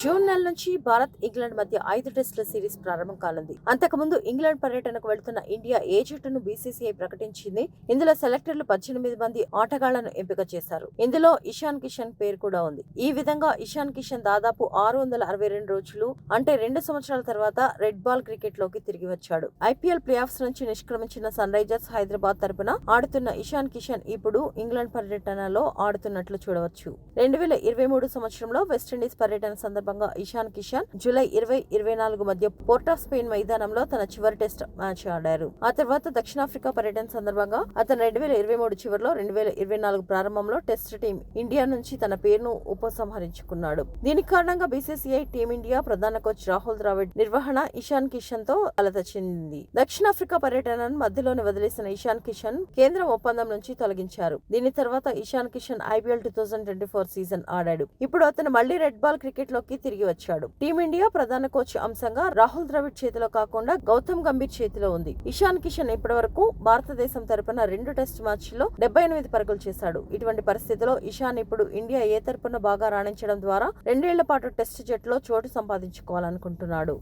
June నెల నుంచి Bharat England మధ్య 5 టెస్టుల సిరీస్ ప్రారంభం కానుంది. అంతకుముందు ఇంగ్లాండ్ పర్యటనకు వెళ్తున్న ఇండియా ఏ జట్టును బీసీసీఐ ప్రకటించింది. ఇందులో సెలెక్టర్లు 18 మంది ఆటగాళ్లను ఎంపిక చేశారు. ఇందులో ఇషాన్ కిషన్ పేరు కూడా ఉంది. ఈ విధంగా ఇషాన్ కిషన్ దాదాపు 662 రోజులు అంటే 2 సంవత్సరాల తర్వాత రెడ్ బాల్ క్రికెట్ లోకి తిరిగి వచ్చాడు. ఐపీఎల్ ప్లే ఆఫ్స్ నుంచి నిష్క్రమించిన సన్ రైజర్స్ హైదరాబాద్ తరపున ఆడుతున్న ఇషాన్ కిషన్ ఇప్పుడు ఇంగ్లాండ్ పర్యటనలో ఆడుతున్నట్లు చూడవచ్చు. 2023 సంవత్సరంలో వెస్టిండీస్ పర్యటన సందర్భంగా ఇషాన్ కిషన్ జూలై 20-24 మధ్య పోర్ట్ ఆఫ్ స్పెయిన్ మైదానంలో తన చివరి టెస్ట్ మ్యాచ్ ఆడారు. ఆ తర్వాత దక్షిణాఫ్రికా పర్యటన సందర్భంగా అతను 2023 చివరిలో 2024 ప్రారంభంలో టెస్ట్ టీం ఇండియా నుంచి తన పేరును ఉపసంహరించుకున్నాడు. దీనికి కారణంగా బీసీసీఐ టీమిండియా ప్రధాన కోచ్ రాహుల్ ద్రావిడ్ నిర్వహణ ఇషాన్ కిషన్ తో కలత చెందింది. దక్షిణాఫ్రికా పర్యటనను మధ్యలోనే వదిలేసిన ఇషాన్ కిషన్ కేంద్రం ఒప్పందం నుంచి తొలగించారు. దీని తర్వాత ఇషాన్ కిషన్ ఐపీఎల్ 2024 సీజన్ ఆడాడు. ఇప్పుడు అతను మళ్లీ రెడ్ బాల్ క్రికెట్ లోకి తిరిగి వచ్చాడు. టీమిండియా ప్రధాన కోచ్ అంశంగా రాహుల్ ద్రవిడ్ చేతిలో కాకుండా గౌతమ్ గంభీర్ చేతిలో ఉంది. ఇషాన్ కిషన్ ఇప్పటివరకు భారతదేశం తరపున 2 టెస్ట్ మ్యాచ్ల్లో 78 పరుగులు చేశాడు. ఇటువంటి పరిస్థితిలో ఇషాన్ ఇప్పుడు ఇండియా ఏ తరపున బాగా రాణించడం ద్వారా 2 ఏళ్ల పాటు టెస్ట్ జట్టులో చోటు సంపాదించుకోవాలనుకుంటున్నాడు.